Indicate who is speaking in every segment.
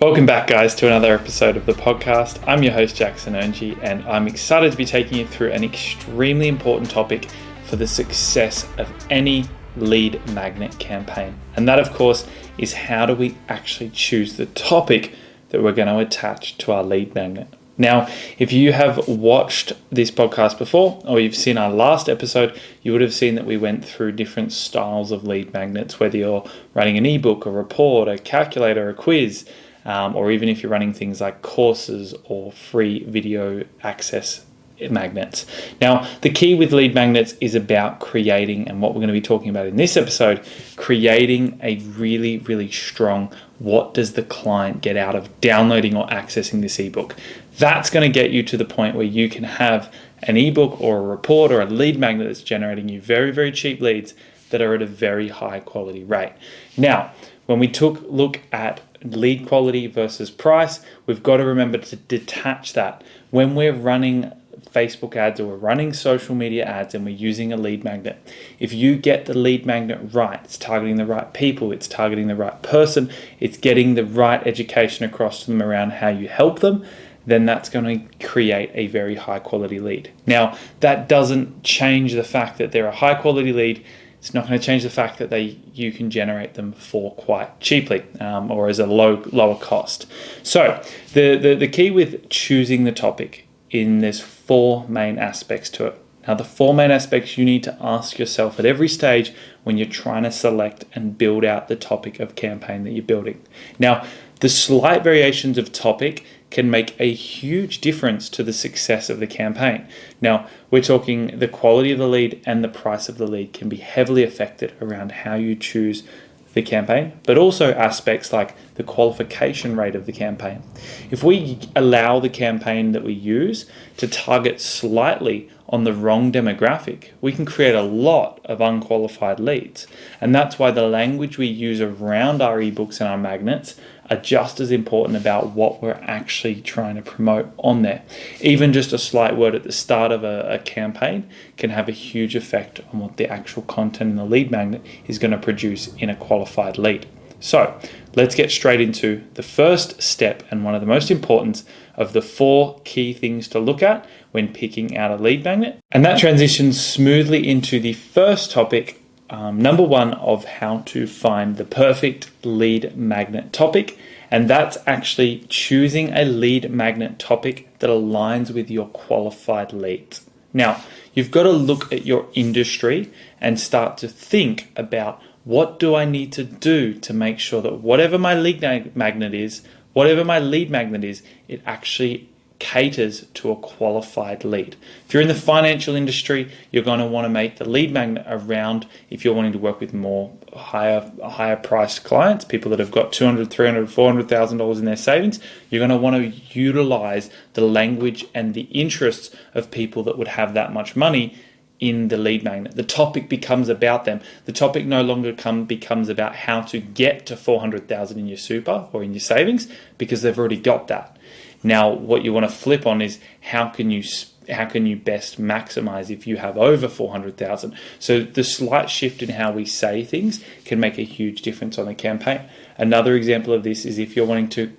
Speaker 1: Welcome back, guys, to another episode of the podcast. I'm your host, Jackson Earngey, and I'm excited to be taking you through an extremely important topic for the success of any lead magnet campaign. And that, of course, is how do we actually choose the topic that we're going to attach to our lead magnet. Now, if you have watched this podcast before, or you've seen our last episode, you would have seen that we went through different styles of lead magnets, whether you're running an ebook, a report, a calculator, a quiz, or even if you're running things like courses or free video access magnets. Now, the key with lead magnets is about creating, and what we're going to be talking about in this episode, creating a really, really strong, what does the client get out of downloading or accessing this ebook? That's going to get you to the point where you can have an ebook or a report or a lead magnet that's generating you very, very cheap leads that are at a very high quality rate. Now, when we look at lead quality versus price, we've got to remember to detach that. When we're running Facebook ads or we're running social media ads and we're using a lead magnet, if you get the lead magnet right, it's targeting the right people, it's targeting the right person, it's getting the right education across to them around how you help them, then that's going to create a very high quality lead. Now, that doesn't change the fact that they're a high quality lead. It's not going to change the fact that you can generate them for quite cheaply or as a lower cost. So the key with choosing the topic there's four main aspects to it. Now, the four main aspects you need to ask yourself at every stage when you're trying to select and build out the topic of campaign that you're building. Now, the slight variations of topic can make a huge difference to the success of the campaign. Now, we're talking the quality of the lead and the price of the lead can be heavily affected around how you choose the campaign, but also aspects like the qualification rate of the campaign. If we allow the campaign that we use to target slightly on the wrong demographic, we can create a lot of unqualified leads. And that's why the language we use around our ebooks and our magnets are just as important about what we're actually trying to promote on there. Even just a slight word at the start of a campaign can have a huge effect on what the actual content in the lead magnet is going to produce in a qualified lead. So let's get straight into the first step and one of the most important of the four key things to look at when picking out a lead magnet. And that transitions smoothly into the first topic, number one, of how to find the perfect lead magnet topic. And that's actually choosing a lead magnet topic that aligns with your qualified leads. Now, you've got to look at your industry and start to think about, what do I need to do to make sure that whatever my lead magnet is, it actually caters to a qualified lead. If you're in the financial industry, you're going to want to make the lead magnet around, if you're wanting to work with more higher priced clients, people that have got $200,000, $300,000, $400,000 in their savings, you're going to want to utilize the language and the interests of people that would have that much money in the lead magnet. The topic becomes about them. The topic no longer becomes about how to get to $400,000 in your super or in your savings, because they've already got that. Now, what you want to flip on is how can you best maximize if you have over 400,000? So the slight shift in how we say things can make a huge difference on the campaign. Another example of this is if you're wanting to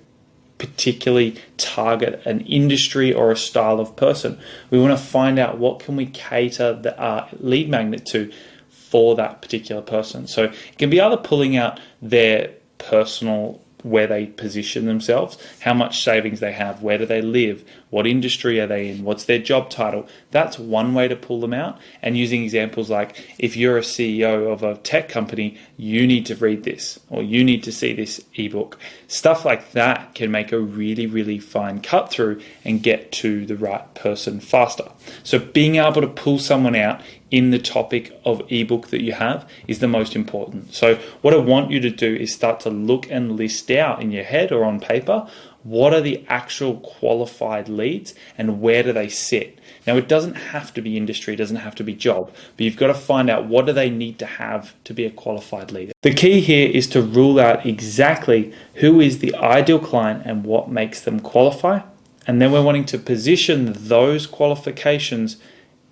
Speaker 1: particularly target an industry or a style of person, we want to find out what can we cater the lead magnet to for that particular person. So it can be either pulling out their personal, where they position themselves, how much savings they have, where do they live, what industry are they in, what's their job title. That's one way to pull them out. And using examples like, if you're a CEO of a tech company, you need to read this, or you need to see this ebook. Stuff like that can make a really, really fine cut through and get to the right person faster. So being able to pull someone out in the topic of ebook that you have is the most important. So what I want you to do is start to look and list out in your head or on paper, what are the actual qualified leads and where do they sit? Now, it doesn't have to be industry, it doesn't have to be job, but you've got to find out what do they need to have to be a qualified lead. The key here is to rule out exactly who is the ideal client and what makes them qualify. And then we're wanting to position those qualifications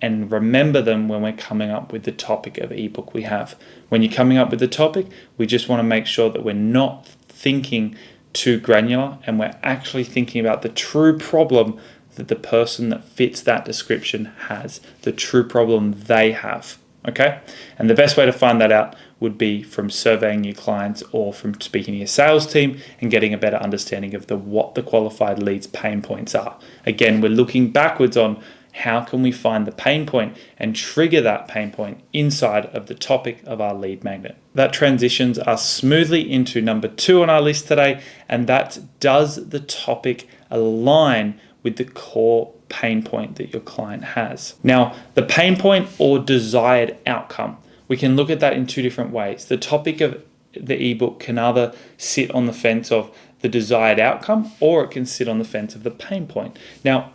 Speaker 1: and remember them when we're coming up with the topic of ebook we have. When you're coming up with the topic, we just want to make sure that we're not thinking too granular and we're actually thinking about the true problem that the person that fits that description has, the true problem they have. Okay? And the best way to find that out would be from surveying your clients or from speaking to your sales team and getting a better understanding of what the qualified leads pain points are. Again, we're looking backwards on how can we find the pain point and trigger that pain point inside of the topic of our lead magnet. That transitions us smoothly into number 2 on our list today, and that's, does the topic align with the core pain point that your client has? Now, the pain point or desired outcome, we can look at that in 2 different ways. The topic of the ebook can either sit on the fence of the desired outcome, or it can sit on the fence of the pain point. Now,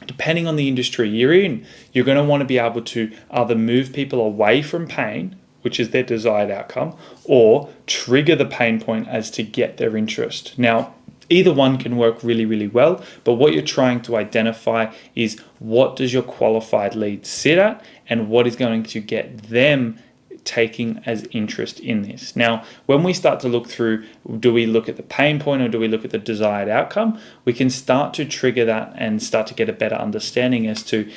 Speaker 1: depending on the industry you're in, you're going to want to be able to either move people away from pain, which is their desired outcome, or trigger the pain point as to get their interest. Now, either one can work really, really well, but what you're trying to identify is what does your qualified lead sit at and what is going to get them taking as interest in this. Now, when we start to look through, do we look at the pain point or do we look at the desired outcome? We can start to trigger that and start to get a better understanding as to,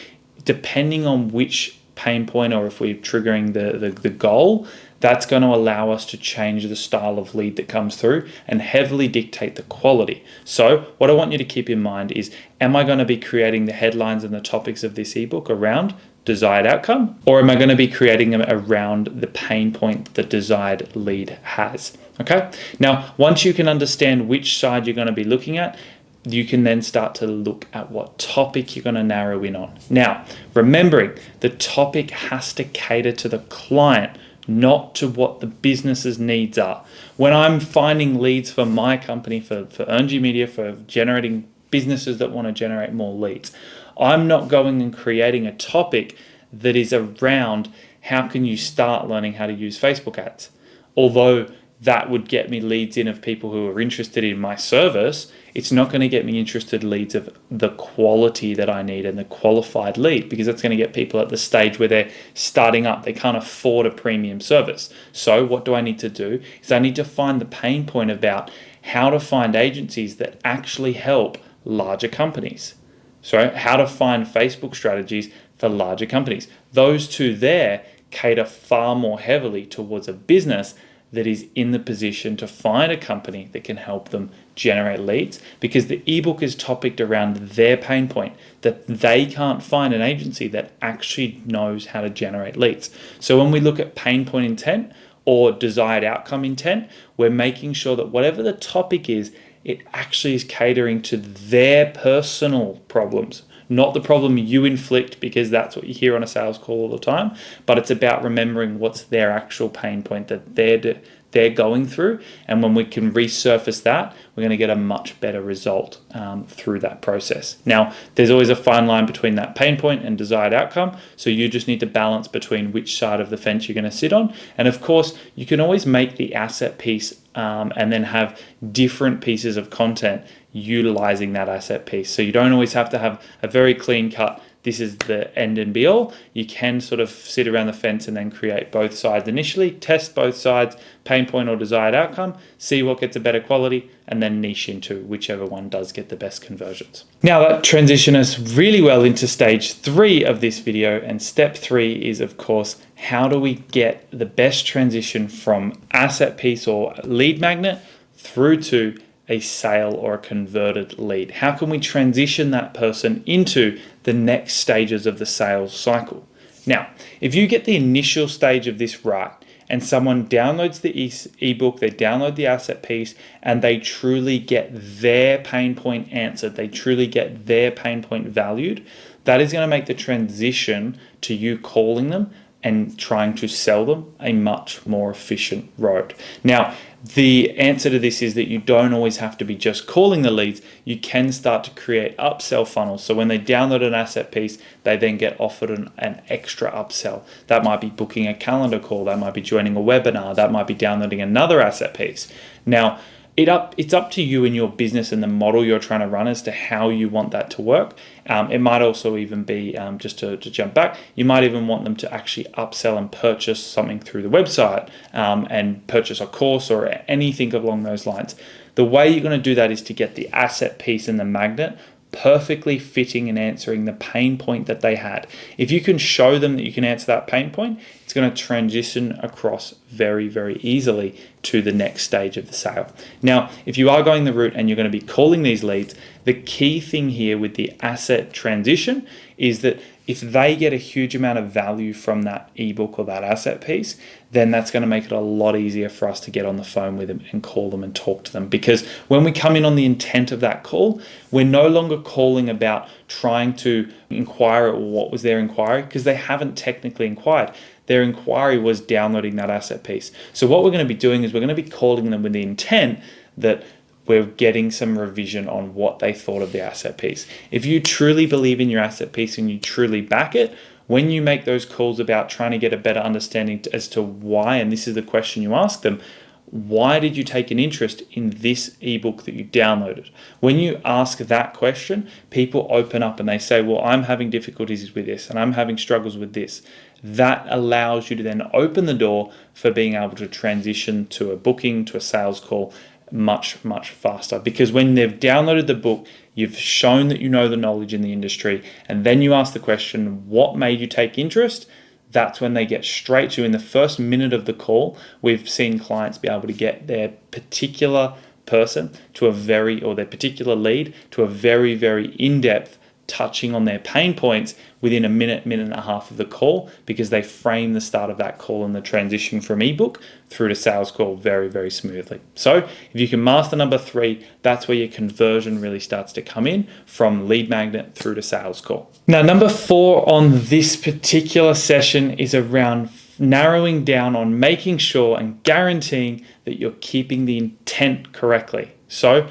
Speaker 1: depending on which pain point or if we're triggering the goal, that's going to allow us to change the style of lead that comes through and heavily dictate the quality. So what I want you to keep in mind is, am I going to be creating the headlines and the topics of this ebook around desired outcome, or am I going to be creating them around the pain point the desired lead has? Okay. Now, once you can understand which side you're going to be looking at, you can then start to look at what topic you're going to narrow in on. Now, remembering the topic has to cater to the client, not to what the business's needs are. When I'm finding leads for my company, for Earng Media, for generating businesses that want to generate more leads, I'm not going and creating a topic that is around how can you start learning how to use Facebook ads. Although that would get me leads in of people who are interested in my service, it's not going to get me interested leads of the quality that I need and the qualified lead, because that's going to get people at the stage where they're starting up. They can't afford a premium service. So what do I need to do is I need to find the pain point about how to find agencies that actually help larger companies. So how to find Facebook strategies for larger companies. Those two there cater far more heavily towards a business that is in the position to find a company that can help them generate leads, because the ebook is topicked around their pain point, that they can't find an agency that actually knows how to generate leads. So when we look at pain point intent or desired outcome intent, we're making sure that whatever the topic is, it actually is catering to their personal problems, not the problem you inflict, because that's what you hear on a sales call all the time, but it's about remembering what's their actual pain point that they're going through. And when we can resurface that, we're going to get a much better result through that process. Now, there's always a fine line between that pain point and desired outcome. So you just need to balance between which side of the fence you're going to sit on. And of course, you can always make the asset piece and then have different pieces of content utilizing that asset piece. So you don't always have to have a very clean cut, this is the end and be all. You can sort of sit around the fence and then create both sides initially, test both sides, pain point or desired outcome, see what gets a better quality, and then niche into whichever one does get the best conversions. Now that transitions us really well into stage 3 of this video, and step 3 is, of course, how do we get the best transition from asset piece or lead magnet through to a sale or a converted lead? How can we transition that person into the next stages of the sales cycle? Now, if you get the initial stage of this right, and someone downloads the ebook, they download the asset piece, and they truly get their pain point answered, they truly get their pain point valued, that is going to make the transition to you calling them and trying to sell them a much more efficient road. Now, the answer to this is that you don't always have to be just calling the leads. You can start to create upsell funnels. So when they download an asset piece, they then get offered an extra upsell. That might be booking a calendar call. That might be joining a webinar. That might be downloading another asset piece. Now, it's up to you and your business and the model you're trying to run as to how you want that to work. It might also even be, just to jump back, you might even want them to actually upsell and purchase something through the website and purchase a course or anything along those lines. the way you're going to do that is to get the asset piece and the magnet perfectly fitting and answering the pain point that they had. If you can show them that you can answer that pain point, it's going to transition across very, very easily to the next stage of the sale. Now, if you are going the route and you're going to be calling these leads, the key thing here with the asset transition is that if they get a huge amount of value from that ebook or that asset piece, then that's going to make it a lot easier for us to get on the phone with them and call them and talk to them. Because when we come in on the intent of that call, we're no longer calling about trying to inquire or what was their inquiry, because they haven't technically inquired. Their inquiry was downloading that asset piece. So what we're going to be doing is we're going to be calling them with the intent that we're getting some revision on what they thought of the asset piece. If you truly believe in your asset piece and you truly back it, when you make those calls about trying to get a better understanding as to why, and this is the question you ask them, why did you take an interest in this ebook that you downloaded? When you ask that question, people open up and they say, well, I'm having difficulties with this and I'm having struggles with this. That allows you to then open the door for being able to transition to a booking, to a sales call much, much faster. Because when they've downloaded the book, you've shown that you know the knowledge in the industry, and then you ask the question, what made you take interest? That's when they get straight to, in the first minute of the call, we've seen clients be able to get their particular person to their particular lead to a very, very in-depth touching on their pain points within a minute and a half of the call, because they frame the start of that call and the transition from ebook through to sales call very, very smoothly. So if you can master number 3, that's where your conversion really starts to come in from lead magnet through to sales call. Now, number 4 on this particular session is around narrowing down on making sure and guaranteeing that you're keeping the intent correctly. So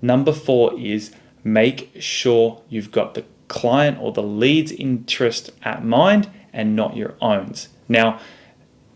Speaker 1: number 4 is make sure you've got the client or the lead's interest at mind and not your own. Now,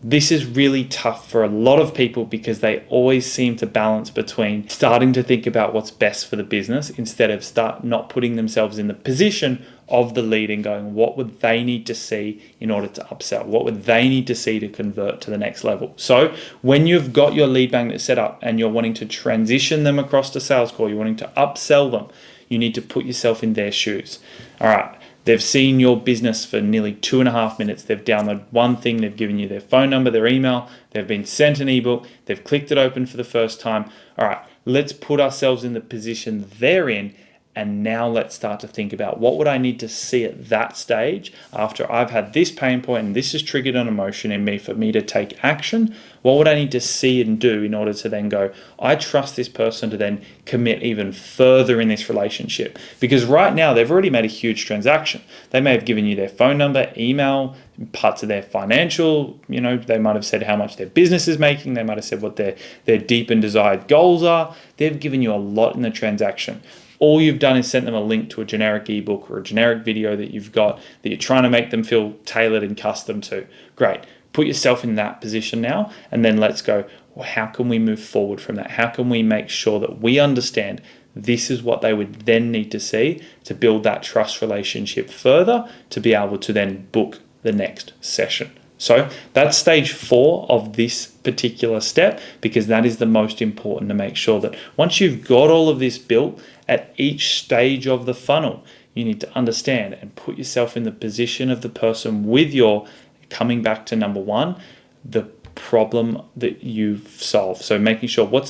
Speaker 1: this is really tough for a lot of people because they always seem to balance between starting to think about what's best for the business instead of not putting themselves in the position of the lead and going, what would they need to see in order to upsell? What would they need to see to convert to the next level? So when you've got your lead magnet set up and you're wanting to transition them across to sales call, you're wanting to upsell them, you need to put yourself in their shoes. All right, they've seen your business for nearly 2.5 minutes. They've downloaded one thing. They've given you their phone number, their email. They've been sent an ebook. They've clicked it open for the first time. All right, let's put ourselves in the position they're in. And now let's start to think about what would I need to see at that stage after I've had this pain point and this has triggered an emotion in me for me to take action. What would I need to see and do in order to then go, I trust this person to then commit even further in this relationship? Because right now they've already made a huge transaction. They may have given you their phone number, email, parts of their financial, they might have said how much their business is making. They might have said what their deep and desired goals are. They've given you a lot in the transaction. All you've done is sent them a link to a generic ebook or a generic video that you've got that you're trying to make them feel tailored and custom to. Great. Put yourself in that position now, and then let's go, well, how can we move forward from that? How can we make sure that we understand this is what they would then need to see to build that trust relationship further to be able to then book the next session? So that's stage 4 of this particular step, because that is the most important, to make sure that once you've got all of this built at each stage of the funnel, you need to understand and put yourself in the position of the person with your, coming back to number 1, the problem that you've solved. So making sure what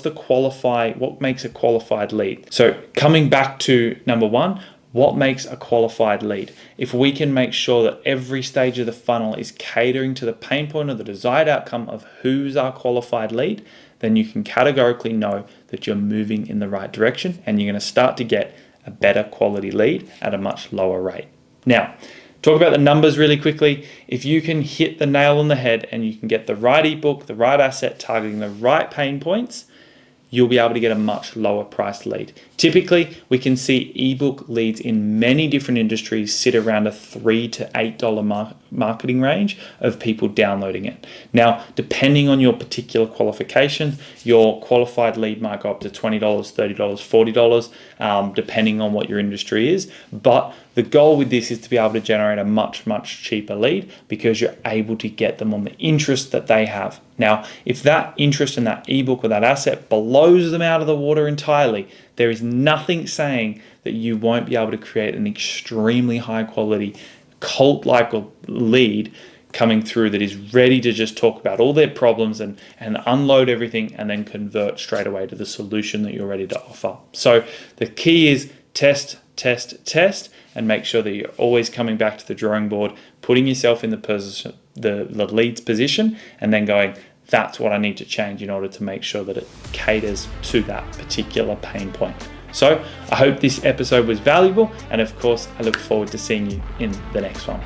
Speaker 1: makes a qualified lead. So coming back to number 1, what makes a qualified lead? If we can make sure that every stage of the funnel is catering to the pain point or the desired outcome of who's our qualified lead, then you can categorically know that you're moving in the right direction and you're going to start to get a better quality lead at a much lower rate. Now, talk about the numbers really quickly. If you can hit the nail on the head and you can get the right ebook, the right asset targeting the right pain points, you'll be able to get a much lower priced lead. Typically, we can see ebook leads in many different industries sit around a $3 to $8 marketing range of people downloading it. Now, depending on your particular qualifications, your qualified lead might go up to $20, $30, $40, depending on what your industry is. But the goal with this is to be able to generate a much, much cheaper lead, because you're able to get them on the interest that they have. Now, if that interest in that ebook or that asset blows them out of the water entirely, there is nothing saying that you won't be able to create an extremely high quality cult-like lead coming through that is ready to just talk about all their problems and unload everything and then convert straight away to the solution that you're ready to offer. So the key is test, and make sure that you're always coming back to the drawing board, putting yourself in the position, the lead's position, and then going, that's what I need to change in order to make sure that it caters to that particular pain point. So I hope this episode was valuable, and of course, I look forward to seeing you in the next one.